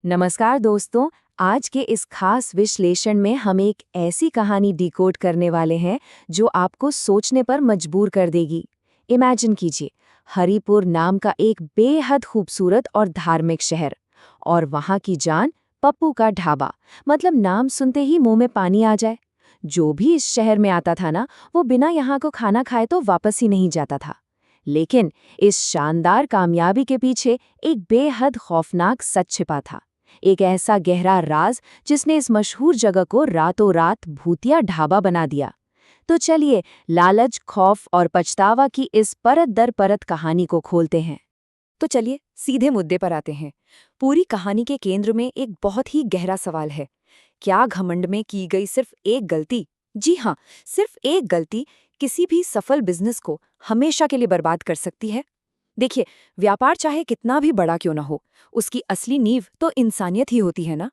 नमस्कार दोस्तों। आज के इस खास विश्लेषण में हम एक ऐसी कहानी डिकोड करने वाले हैं जो आपको सोचने पर मजबूर कर देगी। इमेजिन कीजिए, हरिपुर नाम का एक बेहद खूबसूरत और धार्मिक शहर, और वहाँ की जान पप्पू का ढाबा। मतलब नाम सुनते ही मुंह में पानी आ जाए। जो भी इस शहर में आता था ना, वो बिना यहाँ को खाना खाए तो वापस ही नहीं जाता था। लेकिन इस शानदार कामयाबी के पीछे एक बेहद खौफनाक सच छिपा था। एक ऐसा गहरा राज जिसने इस मशहूर जगह को रातों रात भूतिया ढाबा बना दिया। तो चलिए, लालच, खौफ और पछतावा की इस परत दर परत कहानी को खोलते हैं। तो चलिए सीधे मुद्दे पर आते हैं। पूरी कहानी के केंद्र में एक बहुत ही गहरा सवाल है। क्या घमंड में की गई सिर्फ एक गलती, जी हाँ, सिर्फ एक गलती, किसी भी सफल बिजनेस को हमेशा के लिए बर्बाद कर सकती है? देखिए, व्यापार चाहे कितना भी बड़ा क्यों ना हो, उसकी असली नींव तो इंसानियत ही होती है ना।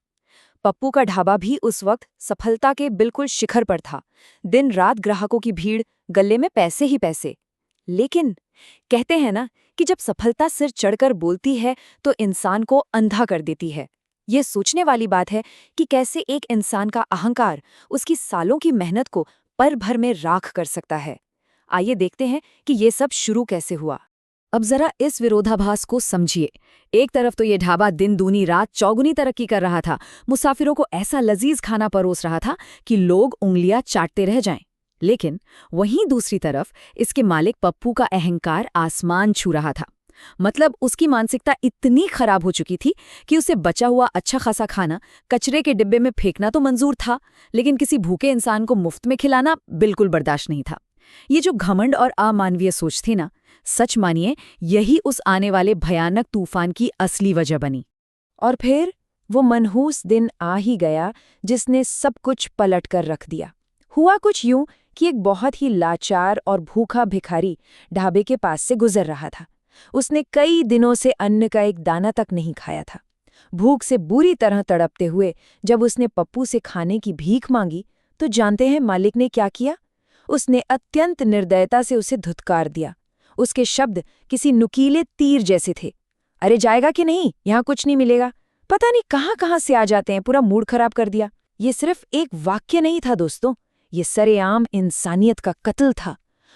पप्पू का ढाबा भी उस वक्त सफलता के बिल्कुल शिखर पर था। दिन रात ग्राहकों की भीड़, गले में पैसे ही पैसे। लेकिन कहते हैं ना कि जब सफलता सिर चढ़कर बोलती है तो इंसान को अंधा कर देती है। ये सोचने वाली बात है कि कैसे एक इंसान का अहंकार उसकी सालों की मेहनत को पल भर में राख कर सकता है। आइए देखते हैं कि ये सब शुरू कैसे हुआ। अब जरा इस विरोधाभास को समझिए। एक तरफ तो ये ढाबा दिन दूनी रात चौगुनी तरक्की कर रहा था, मुसाफिरों को ऐसा लजीज खाना परोस रहा था कि लोग उंगलियां चाटते रह जाएं। लेकिन वहीं दूसरी तरफ इसके मालिक पप्पू का अहंकार आसमान छू रहा था। मतलब उसकी मानसिकता इतनी खराब हो चुकी थी कि उसे बचा हुआ अच्छा खासा खाना कचरे के डिब्बे में फेंकना तो मंजूर था, लेकिन किसी भूखे इंसान को मुफ्त में खिलाना बिल्कुल बर्दाश्त नहीं था। ये जो घमंड और अमानवीय सोच थी ना, सच मानिए यही उस आने वाले भयानक तूफान की असली वजह बनी। और फिर वो मनहूस दिन आ ही गया जिसने सब कुछ पलट कर रख दिया। हुआ कुछ यूं कि एक बहुत ही लाचार और भूखा भिखारी ढाबे के पास से गुजर रहा था। उसने कई दिनों से अन्न का एक दाना तक नहीं खाया था। भूख से बुरी तरह तड़पते हुए जब उसने पप्पू से खाने की भीख मांगी, तो जानते हैं मालिक ने क्या किया? उसने अत्यंत निर्दयता से उसे धुतकार दिया। उसके शब्द किसी नुकीले तीर जैसे थे। अरे जाएगा कि नहीं, यहाँ कुछ नहीं मिलेगा। पता नहीं कहाँ कहाँ से आ जाते हैं, पूरा मूड खराब कर दिया। ये सिर्फ एक वाक्य नहीं था दोस्तों, ये सरेआम इंसानियत का कत्ल था।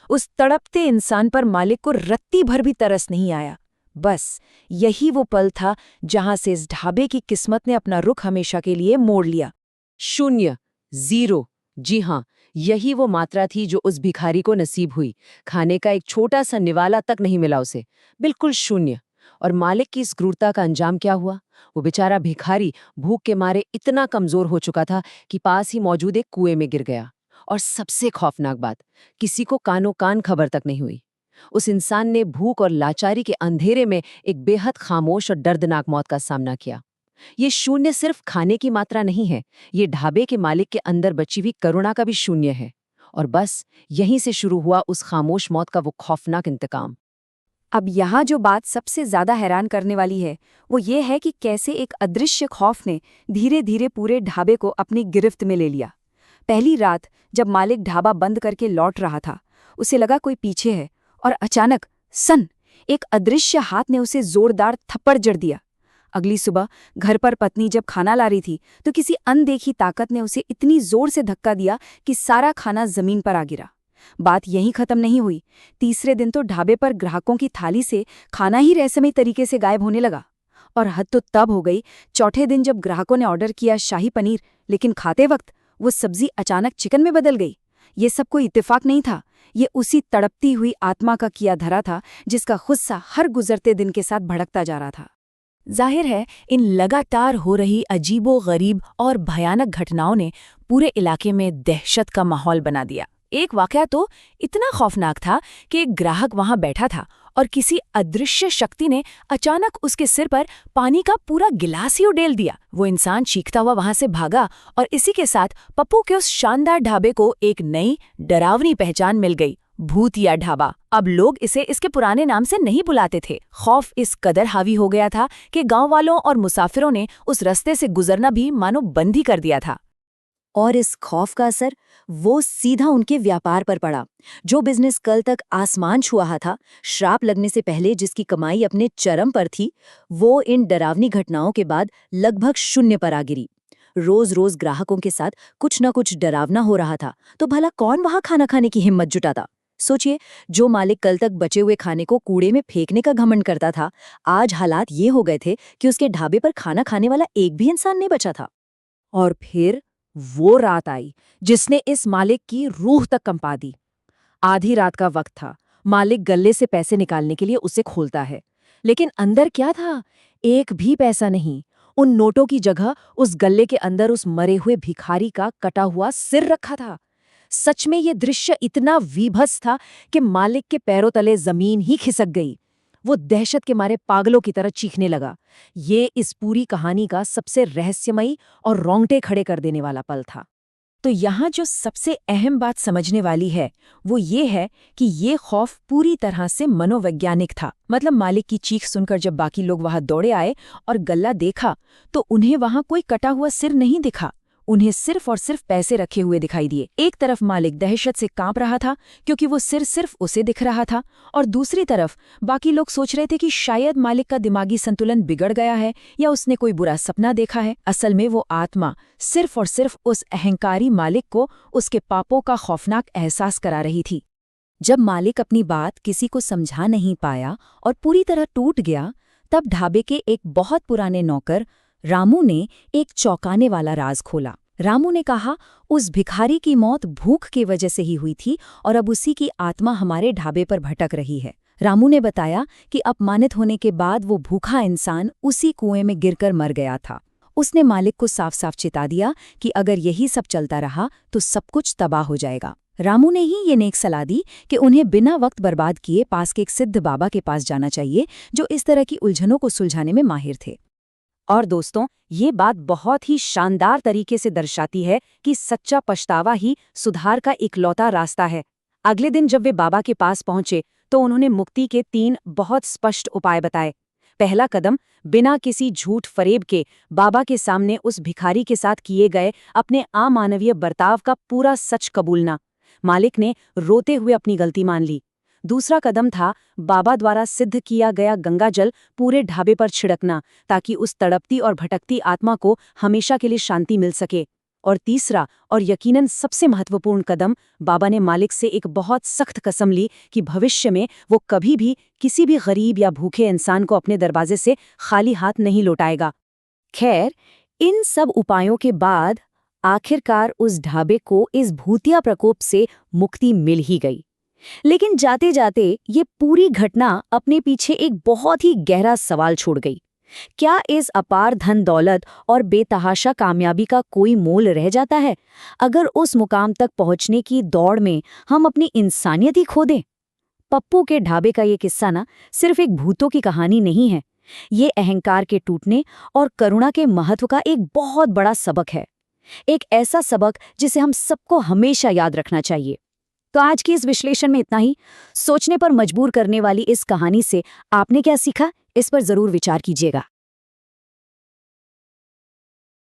उस तड़पते इंसान पर मालिक को रत्ती भर भी तरस नहीं आया। बस यही वो पल था जहां से इस ढाबे की किस्मत ने अपना रुख हमेशा के लिए मोड़ लिया। शून्य, जीरो। जी हाँ, यही वो मात्रा थी जो उस भिखारी को नसीब हुई। खाने का एक छोटा सा निवाला तक नहीं मिला उसे, बिल्कुल शून्य। और मालिक की इस क्रूरता का अंजाम क्या हुआ? वो बेचारा भिखारी भूख के मारे इतना कमजोर हो चुका था कि पास ही मौजूद एक कुएं में गिर गया। और सबसे खौफनाक बात, किसी को कानो कान खबर तक नहीं हुई। उस इंसान ने भूख और लाचारी के अंधेरे में एक बेहद खामोश और दर्दनाक मौत का सामना किया। ये शून्य सिर्फ खाने की मात्रा नहीं है, ये ढाबे के मालिक के अंदर बची हुई करुणा का भी शून्य है। और बस यहीं से शुरू हुआ उस खामोश मौत का वो खौफनाक इंतकाम। अब यहाँ जो बात सबसे ज्यादा हैरान करने वाली है, वो ये है कि कैसे एक अदृश्य खौफ ने धीरे धीरे पूरे ढाबे को अपनी गिरफ्त में ले लिया। पहली रात जब मालिक ढाबा बंद करके लौट रहा था, उसे लगा कोई पीछे है, और अचानक सन एक अदृश्य हाथ ने उसे जोरदार थप्पड़ जड़ दिया। अगली सुबह घर पर पत्नी जब खाना ला रही थी, तो किसी अनदेखी ताकत ने उसे इतनी जोर से धक्का दिया कि सारा खाना जमीन पर आ गिरा। बात यहीं खत्म नहीं हुई। तीसरे दिन तो ढाबे पर ग्राहकों की थाली से खाना ही रहस्यमयी तरीके से गायब होने लगा। और हद तो तब हो गई, चौथे दिन जब ग्राहकों ने ऑर्डर किया शाही पनीर, लेकिन खाते वक्त वो सब्जी अचानक चिकन में बदल गई। ये सब कोई इत्तेफाक नहीं था, ये उसी तड़पती हुई आत्मा का किया धरा था जिसका गुस्सा हर गुजरते दिन के साथ भड़कता जा रहा था। जाहिर है, इन लगातार हो रही अजीबो-गरीब और भयानक घटनाओं ने पूरे इलाके में दहशत का माहौल बना दिया। एक वाकया तो इतना खौफनाक था कि एक ग्राहक वहां बैठा था और किसी अदृश्य शक्ति ने अचानक उसके सिर पर पानी का पूरा गिलास ही उड़ेल दिया। वो इंसान चीखता हुआ वहां से भागा, और इसी के साथ पप्पू के उस शानदार ढाबे को एक नई डरावनी पहचान मिल गई, भूतिया ढाबा। अब लोग इसे इसके पुराने नाम से नहीं बुलाते थे। खौफ इस कदर हावी हो गया था कि गांव वालों और मुसाफिरों ने उस रास्ते से गुजरना भी मानो बंद ही कर दिया था। और इस खौफ का असर वो सीधा उनके व्यापार पर पड़ा। जो बिजनेस कल तक आसमान छुआ था, श्राप लगने से पहले जिसकी कमाई अपने चरम पर थी, वो इन डरावनी घटनाओं के बाद लगभग शून्य पर आ गिरी। रोज रोज ग्राहकों के साथ कुछ न कुछ डरावना हो रहा था, तो भला कौन वहां खाना खाने की हिम्मत जुटाता? सोचिए, जो मालिक कल तक बचे हुए खाने को कूड़े में फेंकने का घमंड करता था, आज हालात ये हो गए थे कि उसके ढाबे पर खाना खाने वाला एक भी इंसान नहीं बचा था। और फिर वो रात आई जिसने इस मालिक की रूह तक कंपा दी। आधी रात का वक्त था। मालिक गल्ले से पैसे निकालने के लिए उसे खोलता है, लेकिन अंदर क्या था? एक भी पैसा नहीं। उन नोटों की जगह उस गल्ले के अंदर उस मरे हुए भिखारी का कटा हुआ सिर रखा था। सच में ये दृश्य इतना वीभत्स था कि मालिक के पैरों तले जमीन ही खिसक गई। वो दहशत के मारे पागलों की तरह चीखने लगा। ये इस पूरी कहानी का सबसे रहस्यमयी और रोंगटे खड़े कर देने वाला पल था। तो यहाँ जो सबसे अहम बात समझने वाली है वो ये है कि ये खौफ पूरी तरह से मनोवैज्ञानिक था। मतलब मालिक की चीख सुनकर जब बाकी लोग वहां दौड़े आए और गल्ला देखा तो उन्हें वहां कोई कटा हुआ सिर नहीं दिखा। उन्हें सिर्फ और सिर्फ पैसे रखे हुए दिखाई दिए। एक तरफ मालिक दहशत से कांप रहा था क्योंकि वो सिर सिर्फ उसे दिख रहा था, और दूसरी तरफ बाकी लोग सोच रहे थे कि शायद मालिक का दिमागी संतुलन बिगड़ गया है या उसने कोई बुरा सपना देखा है। असल में वो आत्मा सिर्फ और सिर्फ उस अहंकारी मालिक को उसके पापों का खौफनाक एहसास करा रही थी। जब मालिक अपनी बात किसी को समझा नहीं पाया और पूरी तरह टूट गया, तब ढाबे के एक बहुत पुराने नौकर रामू ने एक चौंकाने वाला राज खोला। रामू ने कहा, उस भिखारी की मौत भूख की वजह से ही हुई थी और अब उसी की आत्मा हमारे ढाबे पर भटक रही है। रामू ने बताया कि अपमानित होने के बाद वो भूखा इंसान उसी कुएं में गिरकर मर गया था। उसने मालिक को साफ साफ चिता दिया कि अगर यही सब चलता रहा तो सब कुछ तबाह हो जाएगा। रामू ने ही ये नेक सलाह दी कि उन्हें बिना वक्त बर्बाद किए पास के एक सिद्ध बाबा के पास जाना चाहिए, जो इस तरह की उलझनों को सुलझाने में माहिर थे। और दोस्तों, ये बात बहुत ही शानदार तरीके से दर्शाती है कि सच्चा पछतावा ही सुधार का इकलौता रास्ता है। अगले दिन जब वे बाबा के पास पहुंचे तो उन्होंने मुक्ति के 3 बहुत स्पष्ट उपाय बताए। पहला कदम, बिना किसी झूठ फरेब के बाबा के सामने उस भिखारी के साथ किए गए अपने अमानवीय बर्ताव का पूरा सच कबूलना। मालिक ने रोते हुए अपनी गलती मान ली। दूसरा कदम था बाबा द्वारा सिद्ध किया गया गंगा जल पूरे ढाबे पर छिड़कना, ताकि उस तड़पती और भटकती आत्मा को हमेशा के लिए शांति मिल सके। और तीसरा और यकीनन सबसे महत्वपूर्ण कदम, बाबा ने मालिक से एक बहुत सख्त कसम ली कि भविष्य में वो कभी भी किसी भी गरीब या भूखे इंसान को अपने दरवाजे से खाली हाथ नहीं लौटाएगा। खैर, इन सब उपायों के बाद आखिरकार उस ढाबे को इस भूतिया प्रकोप से मुक्ति मिल ही गई। लेकिन जाते जाते ये पूरी घटना अपने पीछे एक बहुत ही गहरा सवाल छोड़ गई। क्या इस अपार धन दौलत और बेतहाशा कामयाबी का कोई मोल रह जाता है अगर उस मुकाम तक पहुंचने की दौड़ में हम अपनी इंसानियत ही खो दें? पप्पू के ढाबे का ये किस्सा ना सिर्फ एक भूतों की कहानी नहीं है, ये अहंकार के टूटने और करुणा के महत्व का एक बहुत बड़ा सबक है। एक ऐसा सबक जिसे हम सबको हमेशा याद रखना चाहिए। तो आज की इस विश्लेषण में इतना ही। सोचने पर मजबूर करने वाली इस कहानी से आपने क्या सीखा, इस पर जरूर विचार कीजिएगा।